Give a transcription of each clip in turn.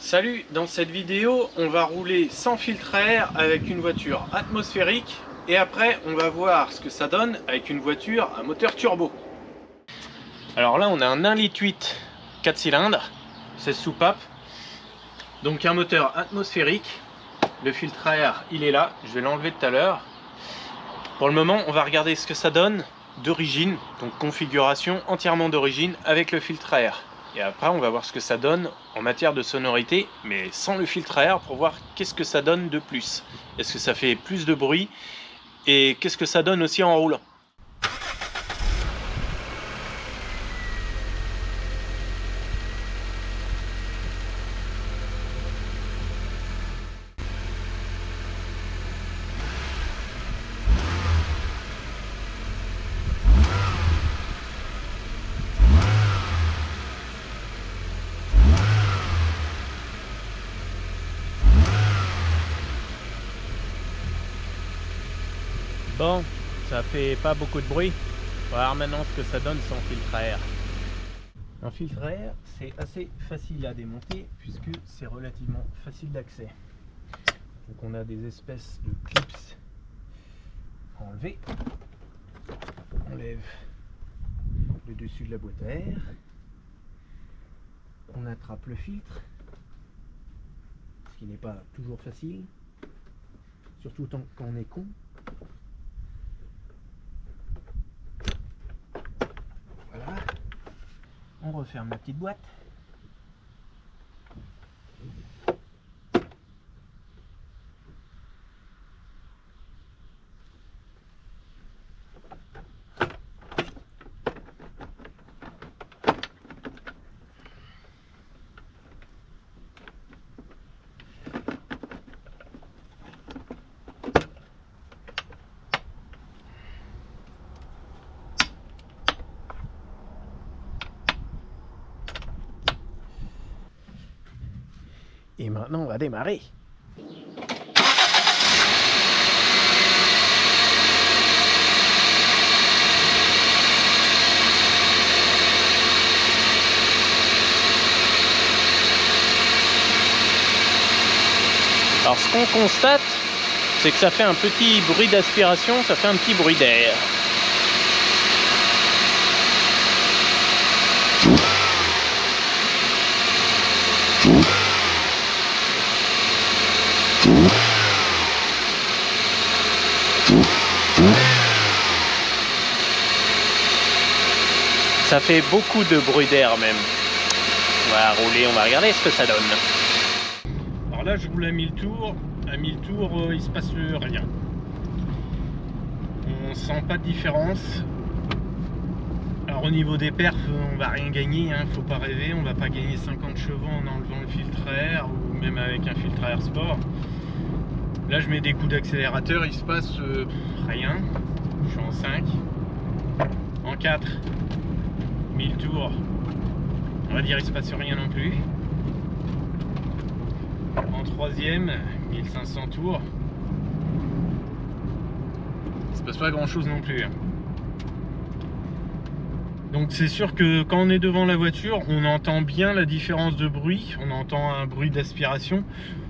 Salut, dans cette vidéo on va rouler sans filtre à air avec une voiture atmosphérique et après on va voir ce que ça donne avec une voiture à moteur turbo. Alors là on a un 1,8 litre 4 cylindres, 16 soupapes, donc un moteur atmosphérique. Le filtre à air il est là, je vais l'enlever tout à l'heure. Pour le moment on va regarder ce que ça donne d'origine, donc configuration entièrement d'origine avec le filtre à air. Et après on va voir ce que ça donne en matière de sonorité, mais sans le filtre à air, pour voir qu'est-ce que ça donne de plus. Est-ce que ça fait plus de bruit et qu'est-ce que ça donne aussi en roulant. Bon, ça fait pas beaucoup de bruit. On va voir maintenant ce que ça donne sans filtre à air. Un filtre à air, c'est assez facile à démonter puisque c'est relativement facile d'accès. Donc on a des espèces de clips à enlever. On enlève le dessus de la boîte à air. On attrape le filtre, ce qui n'est pas toujours facile, surtout quand on est con. Voilà, on referme la petite boîte. Et maintenant, on va démarrer. Alors, ce qu'on constate, c'est que ça fait un petit bruit d'aspiration, ça fait un petit bruit d'air. Ça fait beaucoup de bruit d'air même. On va rouler, on va regarder ce que ça donne. Alors là je roule à 1000 tours. À 1000 tours il se passe rien. On sent pas de différence. Alors au niveau des perfs on va rien gagner, hein, faut pas rêver. On va pas gagner 50 chevaux en enlevant le filtre à air ou même avec un filtre à air sport. Là je mets des coups d'accélérateur, il se passe rien. Je suis en 5. En 4. 1000 tours, on va dire il se passe rien non plus. En troisième, 1500 tours, il se passe pas grand chose non plus. Donc c'est sûr que quand on est devant la voiture, on entend bien la différence de bruit, on entend un bruit d'aspiration.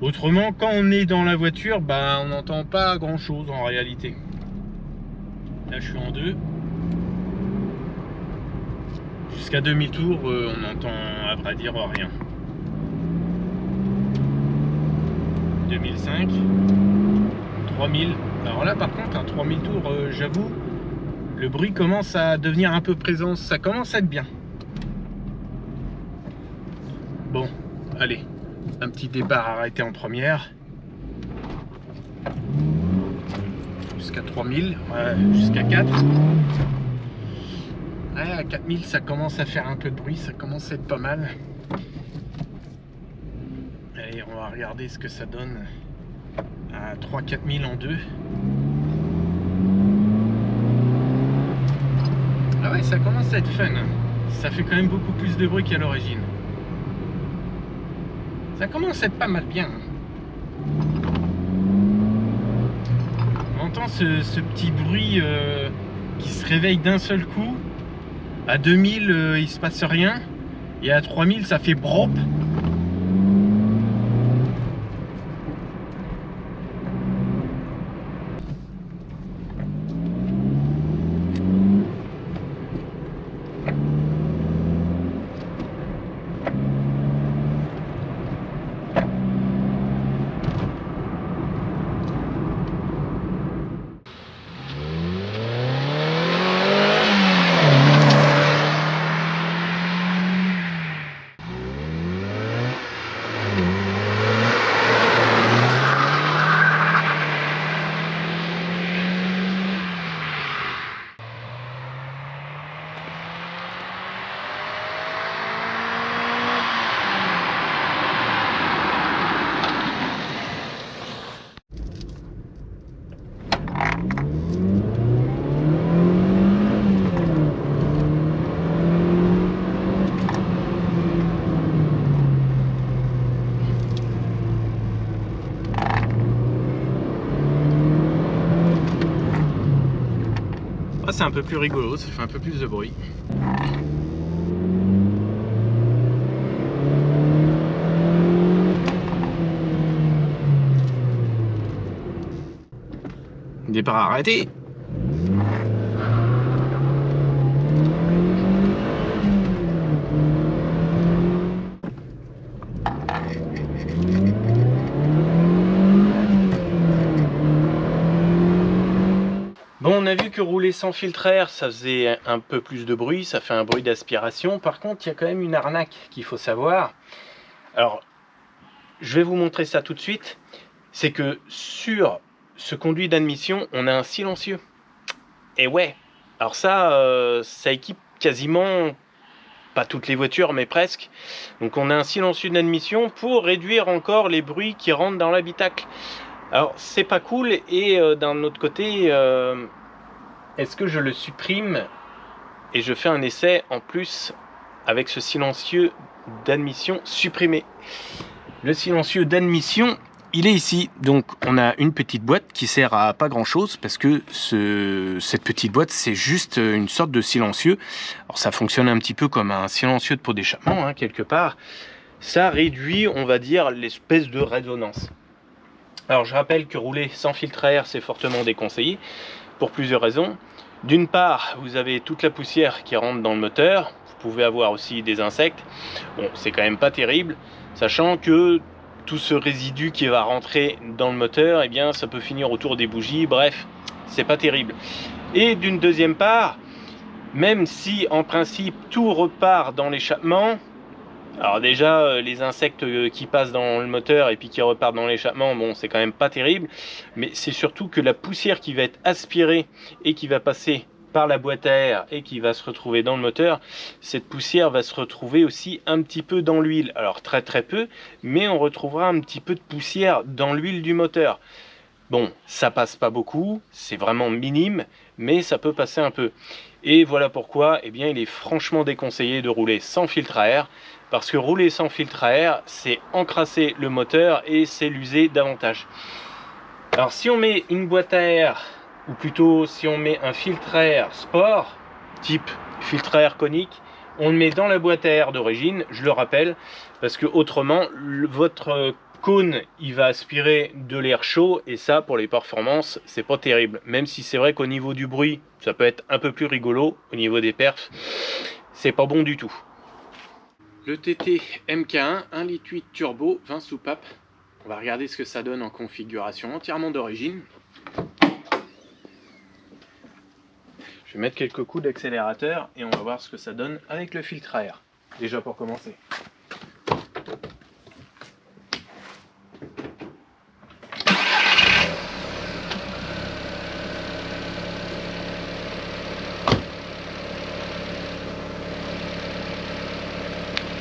Autrement, quand on est dans la voiture, on n'entend pas grand chose en réalité. Là je suis en 2. Jusqu'à 2000 tours, on entend à vrai dire rien. 2005, 3000. Alors là par contre, à 3000 tours, j'avoue, le bruit commence à devenir un peu présent, ça commence à être bien. Bon, allez, un petit départ arrêté en première. Jusqu'à 3000, jusqu'à 4. Ouais, à 4000 ça commence à faire un peu de bruit, ça commence à être pas mal. Allez, on va regarder ce que ça donne à 3-4 000 en 2. Ah ouais, ça commence à être fun. Ça fait quand même beaucoup plus de bruit qu'à l'origine. Ça commence à être pas mal bien. On entend ce petit bruit qui se réveille d'un seul coup. À 2000 il se passe rien, et à 3000 ça fait brop. c'est un peu plus rigolo, ça fait un peu plus de bruit. Départ arrêté. Bon, on a vu que rouler sans filtre à air, ça faisait un peu plus de bruit, ça fait un bruit d'aspiration. Par contre, il y a quand même une arnaque qu'il faut savoir. Alors, je vais vous montrer ça tout de suite. C'est que sur ce conduit d'admission, on a un silencieux. Et ouais, alors ça équipe quasiment, pas toutes les voitures, mais presque. Donc on a un silencieux d'admission pour réduire encore les bruits qui rentrent dans l'habitacle. Alors c'est pas cool, et d'un autre côté, est-ce que je le supprime et je fais un essai en plus avec ce silencieux d'admission supprimé? Le silencieux d'admission, il est ici. Donc on a une petite boîte qui sert à pas grand chose, parce que cette petite boîte, c'est juste une sorte de silencieux. Alors ça fonctionne un petit peu comme un silencieux de pot d'échappement, hein, quelque part. Ça réduit, on va dire, l'espèce de résonance. Alors je rappelle que rouler sans filtre à air, c'est fortement déconseillé pour plusieurs raisons. D'une part, vous avez toute la poussière qui rentre dans le moteur. Vous pouvez avoir aussi des insectes. Bon, c'est quand même pas terrible, sachant que tout ce résidu qui va rentrer dans le moteur, eh bien, ça peut finir autour des bougies. Bref, c'est pas terrible. Et d'une deuxième part, même si en principe tout repart dans l'échappement, alors déjà les insectes qui passent dans le moteur et puis qui repartent dans l'échappement, bon, c'est quand même pas terrible, mais c'est surtout que la poussière qui va être aspirée et qui va passer par la boîte à air et qui va se retrouver dans le moteur, cette poussière va se retrouver aussi un petit peu dans l'huile. Alors très peu, mais on retrouvera un petit peu de poussière dans l'huile du moteur. Bon, ça passe pas beaucoup, c'est vraiment minime, mais ça peut passer un peu. Et voilà pourquoi, eh bien, il est franchement déconseillé de rouler sans filtre à air, parce que rouler sans filtre à air, c'est encrasser le moteur et c'est l'user davantage. Alors si on met une boîte à air, ou plutôt si on met un filtre à air sport, type filtre à air conique, on le met dans la boîte à air d'origine, je le rappelle, parce que autrement, votre cône, il va aspirer de l'air chaud, et ça, pour les performances, c'est pas terrible. Même si c'est vrai qu'au niveau du bruit, ça peut être un peu plus rigolo, au niveau des perfs, c'est pas bon du tout. Le TT MK1, 1,8 litre turbo, 20 soupapes. On va regarder ce que ça donne en configuration entièrement d'origine. Je vais mettre quelques coups d'accélérateur et on va voir ce que ça donne avec le filtre à air. Déjà pour commencer.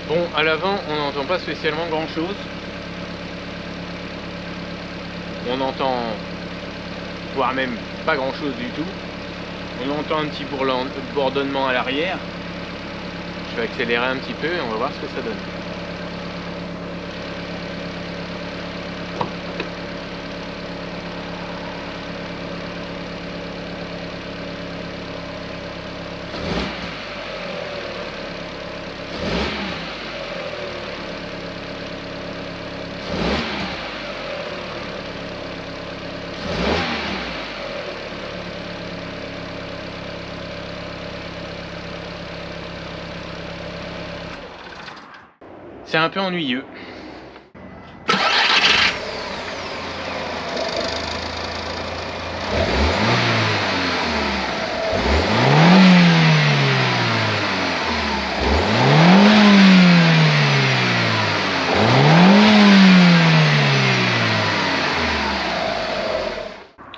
Bon, à l'avant, on n'entend pas spécialement grand chose. On entend, voire même pas grand chose du tout. On entend un petit bourdonnement à l'arrière. Je vais accélérer un petit peu et on va voir ce que ça donne. C'est un peu ennuyeux.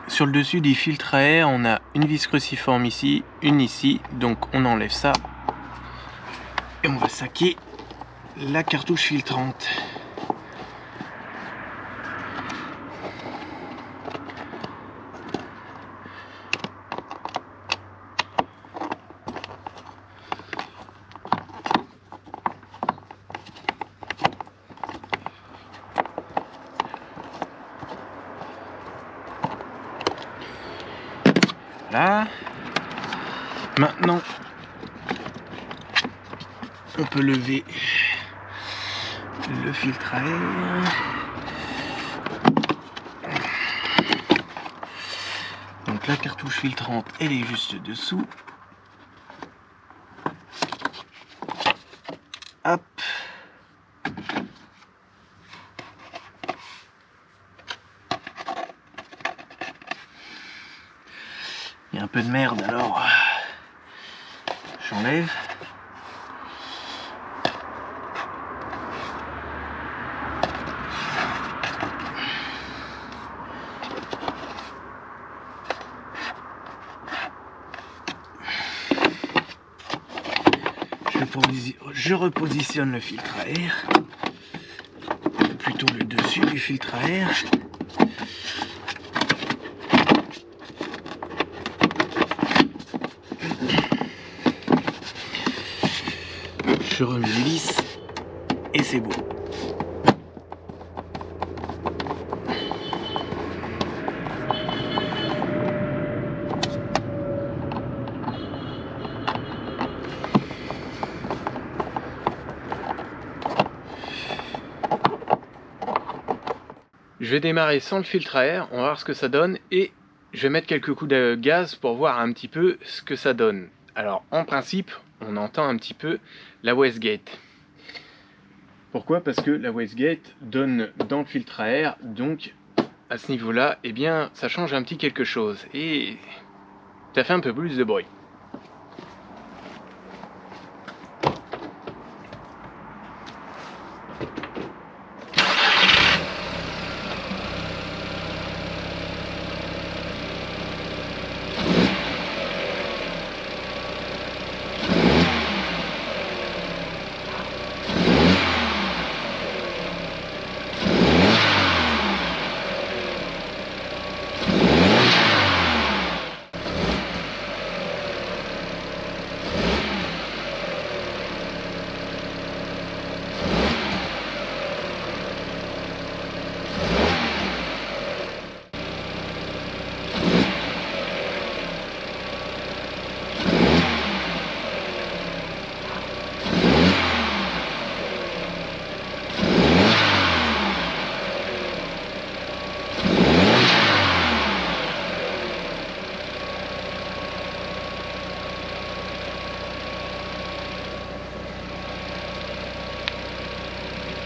Sur le dessus des filtres à air, on a une vis cruciforme ici, une ici, donc on enlève ça et on va saquer la cartouche filtrante. Voilà. Maintenant, on peut lever le filtre à air. Donc la cartouche filtrante, elle est juste dessous. Hop. Il y a un peu de merde, alors j'enlève. Je repositionne le filtre à air, plutôt le dessus du filtre à air. Je remets les vis et c'est beau. Je vais démarrer sans le filtre à air, on va voir ce que ça donne et je vais mettre quelques coups de gaz pour voir un petit peu ce que ça donne. Alors en principe, on entend un petit peu la wastegate. Pourquoi? Parce que la wastegate donne dans le filtre à air, donc à ce niveau-là, eh bien ça change un petit quelque chose et ça fait un peu plus de bruit.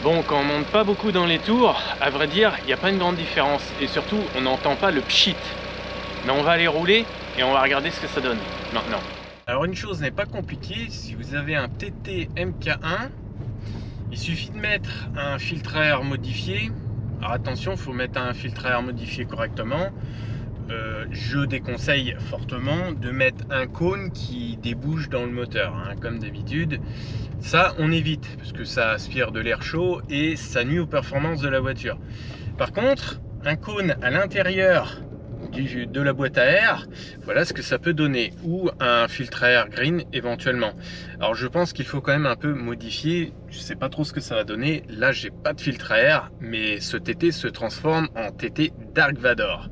Bon, quand on monte pas beaucoup dans les tours, à vrai dire, il n'y a pas une grande différence. Et surtout, on n'entend pas le pchit. Mais on va aller rouler et on va regarder ce que ça donne maintenant. Alors une chose n'est pas compliquée, si vous avez un TT MK1, il suffit de mettre un filtre à air modifié. Alors attention, il faut mettre un filtre à air modifié correctement. Je déconseille fortement de mettre un cône qui débouche dans le moteur, hein, comme d'habitude. Ça, on évite, parce que ça aspire de l'air chaud et ça nuit aux performances de la voiture. Par contre, un cône à l'intérieur de la boîte à air, voilà ce que ça peut donner, ou un filtre à air green éventuellement. Alors je pense qu'il faut quand même un peu modifier, je sais pas trop ce que ça va donner. Là j'ai pas de filtre à air, mais ce TT se transforme en TT Dark Vador.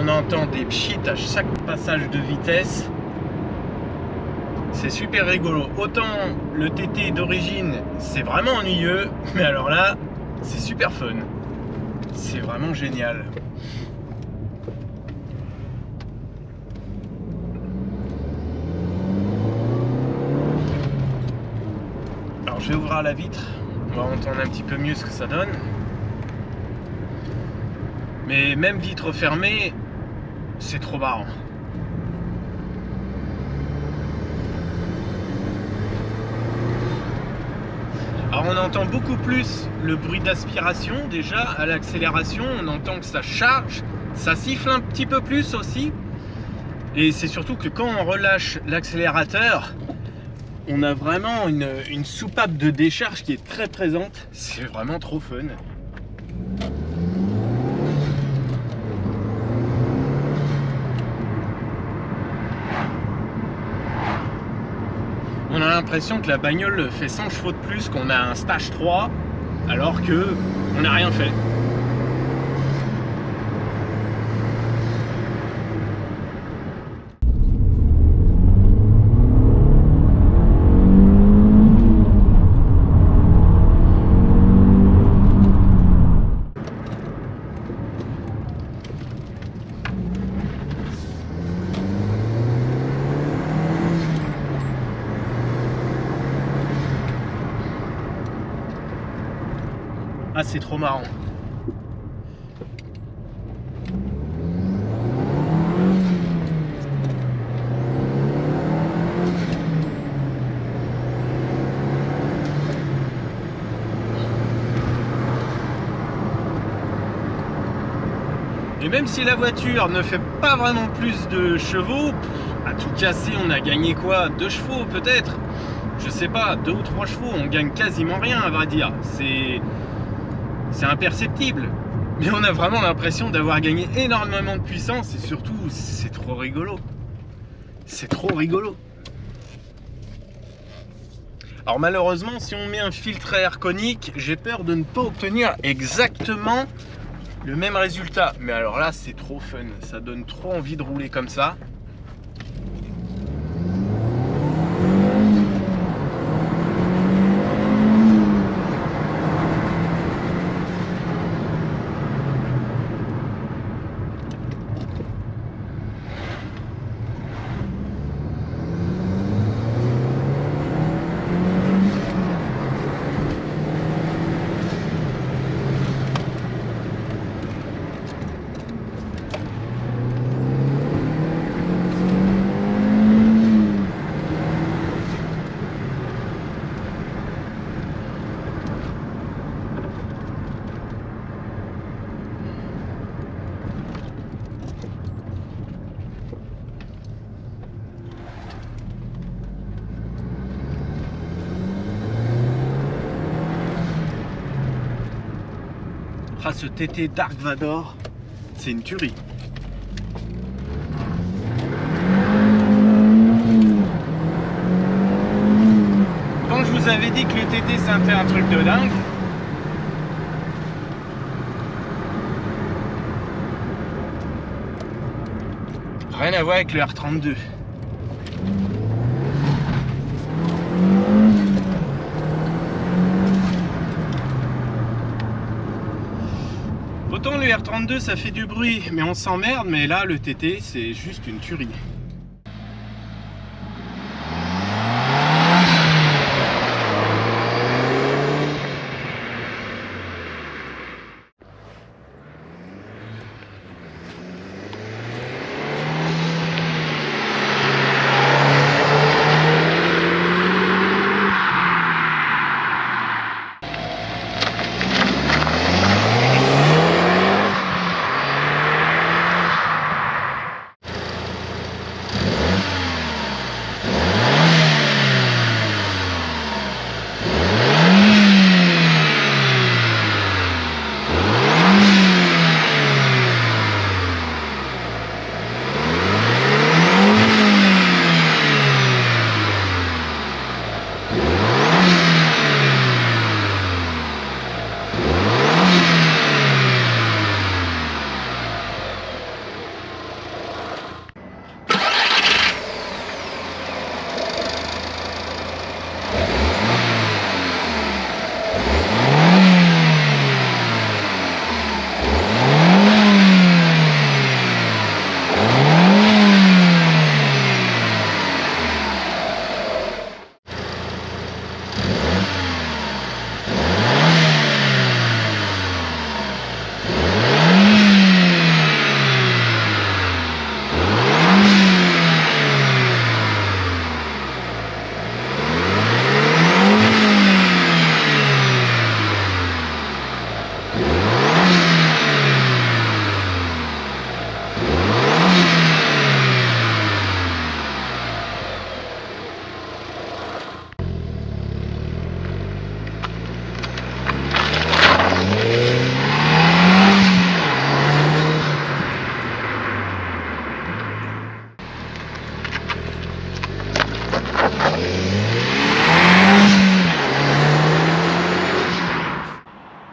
On entend des pchits à chaque passage de vitesse. C'est super rigolo. Autant le TT d'origine, c'est vraiment ennuyeux, mais alors là, c'est super fun. C'est vraiment génial. Alors je vais ouvrir la vitre. On va entendre un petit peu mieux ce que ça donne. Mais même vitre fermée, c'est trop marrant. Alors on entend beaucoup plus le bruit d'aspiration déjà à l'accélération, on entend que ça charge, ça siffle un petit peu plus aussi. Et c'est surtout que quand on relâche l'accélérateur, on a vraiment une soupape de décharge qui est très présente. C'est vraiment trop fun. on a l'impression que la bagnole fait 100 chevaux de plus, qu'on a un stage 3, alors que on n'a rien fait. Ah, c'est trop marrant. Et même si la voiture ne fait pas vraiment plus de chevaux, à tout casser, on a gagné quoi? 2 chevaux peut-être? Je sais pas, 2 ou 3 chevaux, on gagne quasiment rien à vrai dire. C'est imperceptible. Mais on a vraiment l'impression d'avoir gagné énormément de puissance et surtout, c'est trop rigolo. C'est trop rigolo. Alors malheureusement, si on met un filtre à air conique, j'ai peur de ne pas obtenir exactement le même résultat. Mais alors là, c'est trop fun. Ça donne trop envie de rouler comme ça. Ah, ce TT Dark Vador, c'est une tuerie. Quand je vous avais dit que le TT c'était un truc de dingue, rien à voir avec le R32. Autant le R32 ça fait du bruit mais on s'emmerde, mais là le TT c'est juste une tuerie.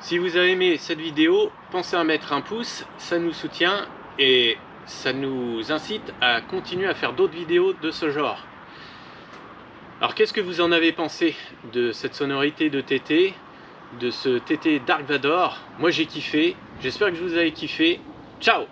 Si vous avez aimé cette vidéo, pensez à mettre un pouce, ça nous soutient et ça nous incite à continuer à faire d'autres vidéos de ce genre. Alors qu'est-ce que vous en avez pensé de cette sonorité de TT, de ce TT Dark Vador? Moi j'ai kiffé, j'espère que vous avez kiffé. Ciao!